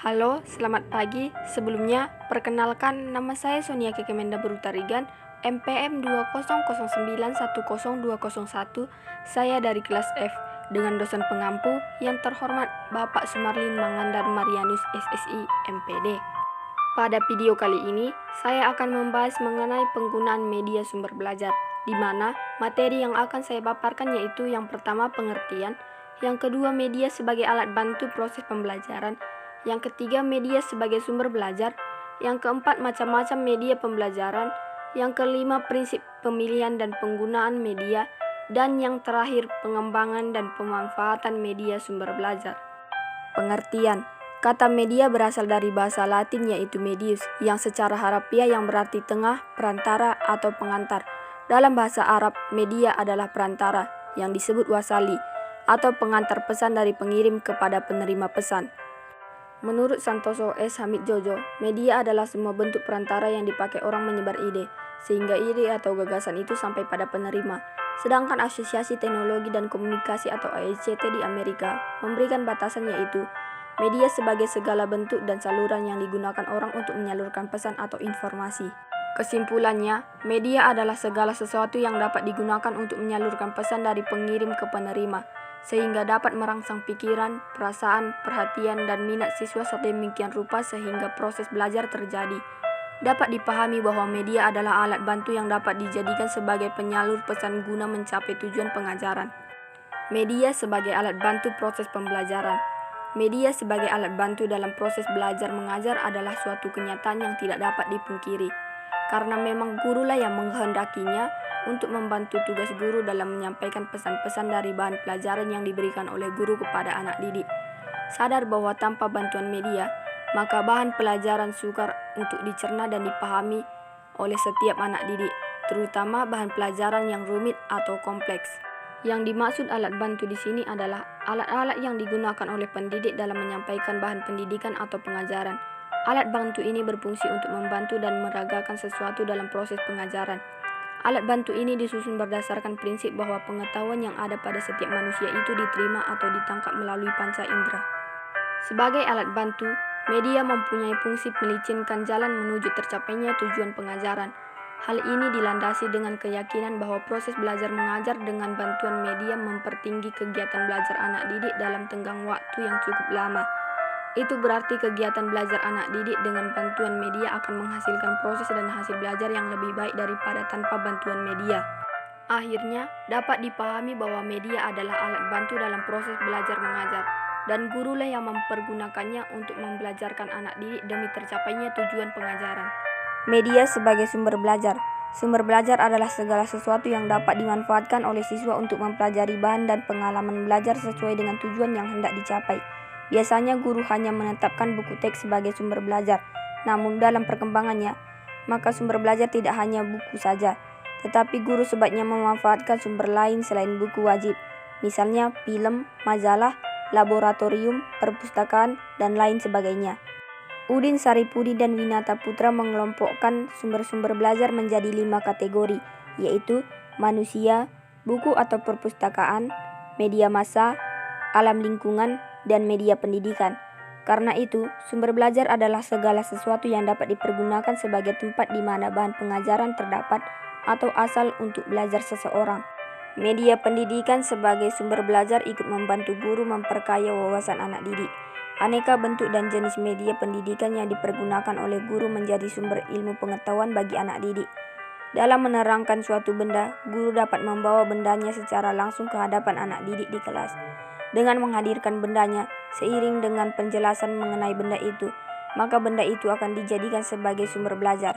Halo, selamat pagi. Sebelumnya, perkenalkan nama saya Sonia Kekemenda Berutarigan, MPM 200910201. Saya dari kelas F dengan dosen pengampu yang terhormat Bapak Sumarlin Mangandar Marianus SSI MPD. Pada video kali ini, saya akan membahas mengenai penggunaan media sumber belajar, di mana materi yang akan saya paparkan yaitu yang pertama pengertian, yang kedua media sebagai alat bantu proses pembelajaran, yang ketiga media sebagai sumber belajar, yang keempat macam-macam media pembelajaran, yang kelima prinsip pemilihan dan penggunaan media, dan yang terakhir pengembangan dan pemanfaatan media sumber belajar. Pengertian. Kata media berasal dari bahasa Latin yaitu medius, yang secara harafiah yang berarti tengah, perantara, atau pengantar. Dalam bahasa Arab, media adalah perantara, yang disebut wasali, atau pengantar pesan dari pengirim kepada penerima pesan. Menurut Santoso S. Hamidjojo, media adalah semua bentuk perantara yang dipakai orang menyebar ide, sehingga ide atau gagasan itu sampai pada penerima. Sedangkan Asosiasi Teknologi dan Komunikasi atau AICT di Amerika memberikan batasan yaitu media sebagai segala bentuk dan saluran yang digunakan orang untuk menyalurkan pesan atau informasi. Kesimpulannya, media adalah segala sesuatu yang dapat digunakan untuk menyalurkan pesan dari pengirim ke penerima, sehingga dapat merangsang pikiran, perasaan, perhatian, dan minat siswa sedemikian rupa sehingga proses belajar terjadi. Dapat dipahami bahwa media adalah alat bantu yang dapat dijadikan sebagai penyalur pesan guna mencapai tujuan pengajaran. Media sebagai alat bantu proses pembelajaran. Media sebagai alat bantu dalam proses belajar mengajar adalah suatu kenyataan yang tidak dapat dipungkiri, karena memang gurulah yang menghendakinya untuk membantu tugas guru dalam menyampaikan pesan-pesan dari bahan pelajaran yang diberikan oleh guru kepada anak didik. Sadar bahwa tanpa bantuan media, maka bahan pelajaran sukar untuk dicerna dan dipahami oleh setiap anak didik, terutama bahan pelajaran yang rumit atau kompleks. Yang dimaksud alat bantu di sini adalah alat-alat yang digunakan oleh pendidik dalam menyampaikan bahan pendidikan atau pengajaran. Alat bantu ini berfungsi untuk membantu dan meragakan sesuatu dalam proses pengajaran. Alat bantu ini disusun berdasarkan prinsip bahwa pengetahuan yang ada pada setiap manusia itu diterima atau ditangkap melalui panca indera. Sebagai alat bantu, media mempunyai fungsi melicinkan jalan menuju tercapainya tujuan pengajaran. Hal ini dilandasi dengan keyakinan bahwa proses belajar mengajar dengan bantuan media mempertinggi kegiatan belajar anak didik dalam tenggang waktu yang cukup lama. Itu berarti kegiatan belajar anak didik dengan bantuan media akan menghasilkan proses dan hasil belajar yang lebih baik daripada tanpa bantuan media. Akhirnya, dapat dipahami bahwa media adalah alat bantu dalam proses belajar mengajar, dan gurulah yang mempergunakannya untuk membelajarkan anak didik demi tercapainya tujuan pengajaran. Media sebagai sumber belajar. Sumber belajar adalah segala sesuatu yang dapat dimanfaatkan oleh siswa untuk mempelajari bahan dan pengalaman belajar sesuai dengan tujuan yang hendak dicapai. Biasanya guru hanya menetapkan buku teks sebagai sumber belajar, namun dalam perkembangannya, maka sumber belajar tidak hanya buku saja, tetapi guru sebaiknya memanfaatkan sumber lain selain buku wajib, misalnya film, majalah, laboratorium, perpustakaan, dan lain sebagainya. Udin Saripudi dan Winata Putra mengelompokkan sumber-sumber belajar menjadi 5 kategori, yaitu manusia, buku atau perpustakaan, media massa, alam lingkungan, dan media pendidikan. Karena itu, sumber belajar adalah segala sesuatu yang dapat dipergunakan sebagai tempat di mana bahan pengajaran terdapat atau asal untuk belajar seseorang. Media pendidikan sebagai sumber belajar ikut membantu guru memperkaya wawasan anak didik. Aneka bentuk dan jenis media pendidikan yang dipergunakan oleh guru menjadi sumber ilmu pengetahuan bagi anak didik. Dalam menerangkan suatu benda, guru dapat membawa bendanya secara langsung ke hadapan anak didik di kelas. Dengan menghadirkan bendanya, seiring dengan penjelasan mengenai benda itu, maka benda itu akan dijadikan sebagai sumber belajar.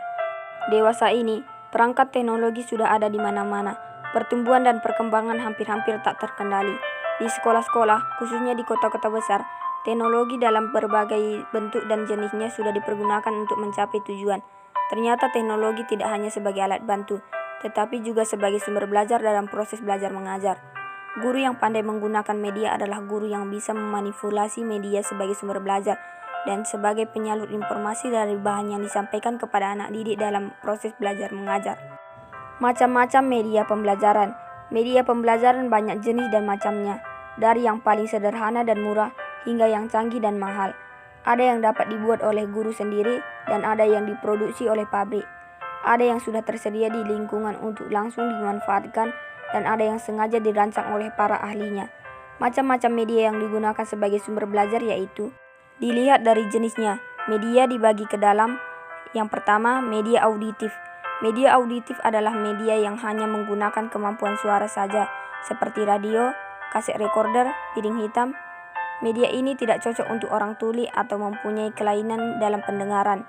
Dewasa ini, perangkat teknologi sudah ada di mana-mana. Pertumbuhan dan perkembangan hampir-hampir tak terkendali. Di sekolah-sekolah, khususnya di kota-kota besar, teknologi dalam berbagai bentuk dan jenisnya sudah dipergunakan untuk mencapai tujuan. Ternyata teknologi tidak hanya sebagai alat bantu, tetapi juga sebagai sumber belajar dalam proses belajar mengajar. Guru yang pandai menggunakan media adalah guru yang bisa memanipulasi media sebagai sumber belajar dan sebagai penyalur informasi dari bahan yang disampaikan kepada anak didik dalam proses belajar mengajar. Macam-macam media pembelajaran. Media pembelajaran banyak jenis dan macamnya, dari yang paling sederhana dan murah hingga yang canggih dan mahal. Ada yang dapat dibuat oleh guru sendiri dan ada yang diproduksi oleh pabrik. Ada yang sudah tersedia di lingkungan untuk langsung dimanfaatkan dan ada yang sengaja dirancang oleh para ahlinya. Macam-macam media yang digunakan sebagai sumber belajar yaitu dilihat dari jenisnya. Media dibagi ke dalam yang pertama, media auditif. Media auditif adalah media yang hanya menggunakan kemampuan suara saja, seperti radio, kaset recorder, piring hitam. Media ini tidak cocok untuk orang tuli atau mempunyai kelainan dalam pendengaran.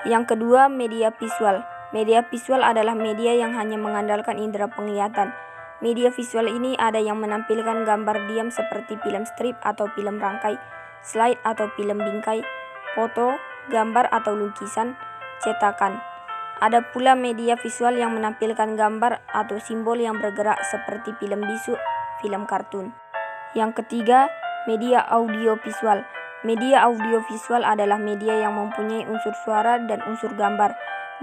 Yang kedua, media visual. Media visual adalah media yang hanya mengandalkan indera penglihatan. Media visual ini ada yang menampilkan gambar diam seperti film strip atau film rangkai, slide atau film bingkai, foto, gambar atau lukisan, cetakan. Ada pula media visual yang menampilkan gambar atau simbol yang bergerak seperti film bisu, film kartun. Yang ketiga, media audiovisual. Media audiovisual adalah media yang mempunyai unsur suara dan unsur gambar.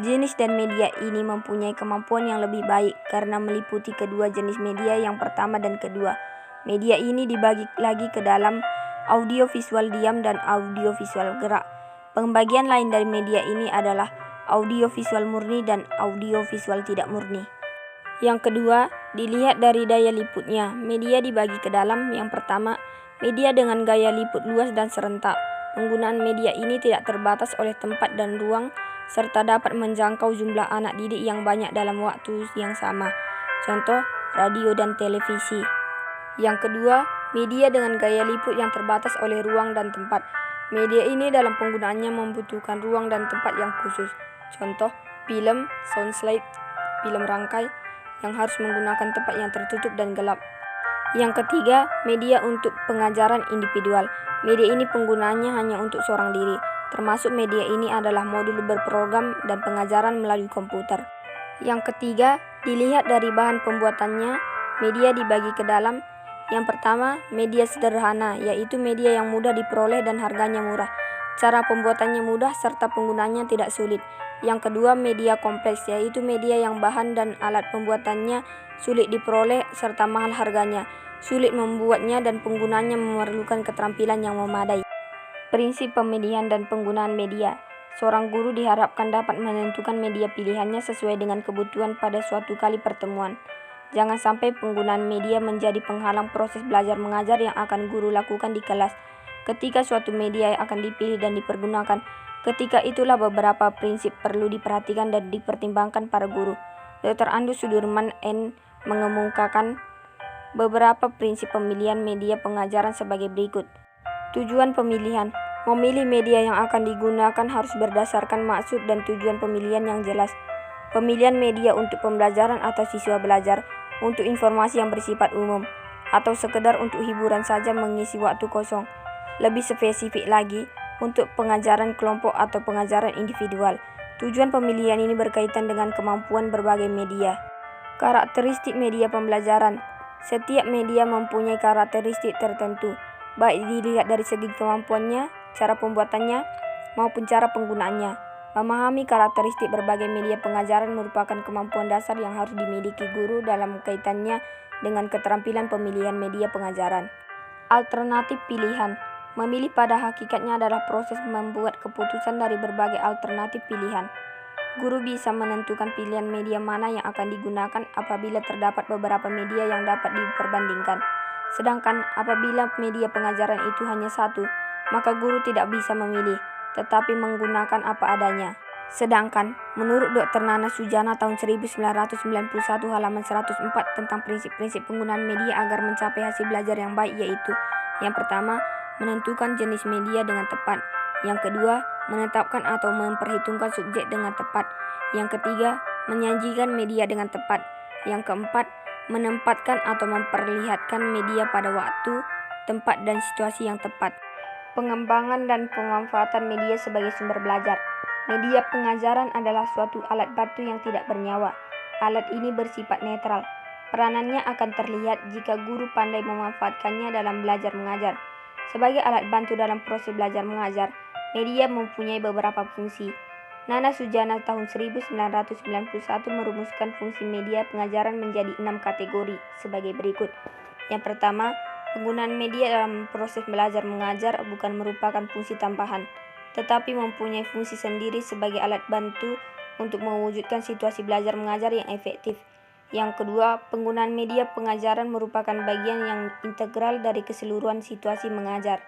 Jenis dan media ini mempunyai kemampuan yang lebih baik karena meliputi kedua jenis media yang pertama dan kedua. Media ini dibagi lagi ke dalam audiovisual diam dan audiovisual gerak. Pembagian lain dari media ini adalah audiovisual murni dan audiovisual tidak murni. Yang kedua, dilihat dari daya liputnya. Media dibagi ke dalam yang pertama, media dengan gaya liput luas dan serentak. Penggunaan media ini tidak terbatas oleh tempat dan ruang, serta dapat menjangkau jumlah anak didik yang banyak dalam waktu yang sama. Contoh, radio dan televisi. Yang kedua, media dengan gaya liput yang terbatas oleh ruang dan tempat. Media ini dalam penggunaannya membutuhkan ruang dan tempat yang khusus. Contoh, film, sound slide, film rangkai yang harus menggunakan tempat yang tertutup dan gelap. Yang ketiga, media untuk pengajaran individual. Media ini penggunaannya hanya untuk seorang diri. Termasuk media ini adalah modul berprogram dan pengajaran melalui komputer. Yang ketiga, dilihat dari bahan pembuatannya. Media dibagi ke dalam. Yang pertama, media sederhana, yaitu media yang mudah diperoleh dan harganya murah. Cara pembuatannya mudah serta penggunaannya tidak sulit. Yang kedua, media kompleks, yaitu media yang bahan dan alat pembuatannya sulit diperoleh serta mahal harganya. Sulit membuatnya dan penggunaannya memerlukan keterampilan yang memadai. Prinsip pemilihan dan penggunaan media. Seorang guru diharapkan dapat menentukan media pilihannya sesuai dengan kebutuhan pada suatu kali pertemuan. Jangan sampai penggunaan media menjadi penghalang proses belajar mengajar yang akan guru lakukan di kelas. Ketika suatu media akan dipilih dan dipergunakan, ketika itulah beberapa prinsip perlu diperhatikan dan dipertimbangkan para guru. Dr. Andus Sudirman N. mengemukakan beberapa prinsip pemilihan media pengajaran sebagai berikut. Tujuan pemilihan. Memilih media yang akan digunakan harus berdasarkan maksud dan tujuan pemilihan yang jelas. Pemilihan media untuk pembelajaran atau siswa belajar, untuk informasi yang bersifat umum, atau sekedar untuk hiburan saja mengisi waktu kosong. Lebih spesifik lagi, untuk pengajaran kelompok atau pengajaran individual. Tujuan pemilihan ini berkaitan dengan kemampuan berbagai media. Karakteristik media pembelajaran. Setiap media mempunyai karakteristik tertentu, baik dilihat dari segi kemampuannya, cara pembuatannya, maupun cara penggunaannya. Memahami karakteristik berbagai media pengajaran merupakan kemampuan dasar yang harus dimiliki guru dalam kaitannya dengan keterampilan pemilihan media pengajaran. Alternatif pilihan. Memilih pada hakikatnya adalah proses membuat keputusan dari berbagai alternatif pilihan. Guru bisa menentukan pilihan media mana yang akan digunakan apabila terdapat beberapa media yang dapat diperbandingkan. Sedangkan apabila media pengajaran itu hanya satu, maka guru tidak bisa memilih, tetapi menggunakan apa adanya. Sedangkan, menurut Dr. Nana Sujana tahun 1991 halaman 104 tentang prinsip-prinsip penggunaan media agar mencapai hasil belajar yang baik yaitu: yang pertama, menentukan jenis media dengan tepat. Yang kedua, menetapkan atau memperhitungkan subjek dengan tepat. Yang ketiga, menyajikan media dengan tepat. Yang keempat, menempatkan atau memperlihatkan media pada waktu, tempat, dan situasi yang tepat. Pengembangan dan pemanfaatan media sebagai sumber belajar. Media pengajaran adalah suatu alat bantu yang tidak bernyawa. Alat ini bersifat netral. Peranannya akan terlihat jika guru pandai memanfaatkannya dalam belajar mengajar. Sebagai alat bantu dalam proses belajar mengajar, media mempunyai beberapa fungsi. Nana Sujana tahun 1991 merumuskan fungsi media pengajaran menjadi 6 kategori sebagai berikut. Yang pertama, Penggunaan media dalam proses belajar mengajar bukan merupakan fungsi tambahan, tetapi mempunyai fungsi sendiri sebagai alat bantu untuk mewujudkan situasi belajar mengajar yang efektif. Yang kedua, penggunaan media pengajaran merupakan bagian yang integral dari keseluruhan situasi mengajar.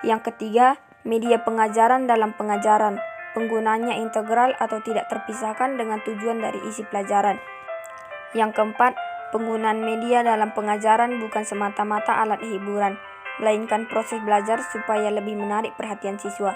Yang ketiga, media pengajaran dalam pengajaran. Penggunaannya integral atau tidak terpisahkan dengan tujuan dari isi pelajaran. Yang keempat, penggunaan media dalam pengajaran bukan semata-mata alat hiburan, melainkan proses belajar supaya lebih menarik perhatian siswa.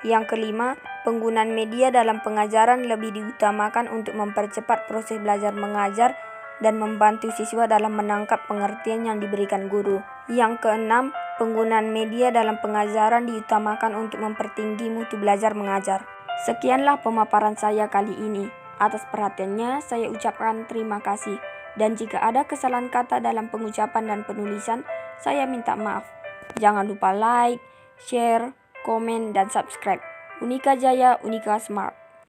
Yang kelima, penggunaan media dalam pengajaran lebih diutamakan untuk mempercepat proses belajar mengajar dan membantu siswa dalam menangkap pengertian yang diberikan guru. Yang keenam, penggunaan media dalam pengajaran diutamakan untuk mempertinggi mutu belajar mengajar. Sekianlah pemaparan saya kali ini. Atas perhatiannya, saya ucapkan terima kasih. Dan jika ada kesalahan kata dalam pengucapan dan penulisan, saya minta maaf. Jangan lupa like, share, komen, dan subscribe. Unika Jaya, Unika Smart.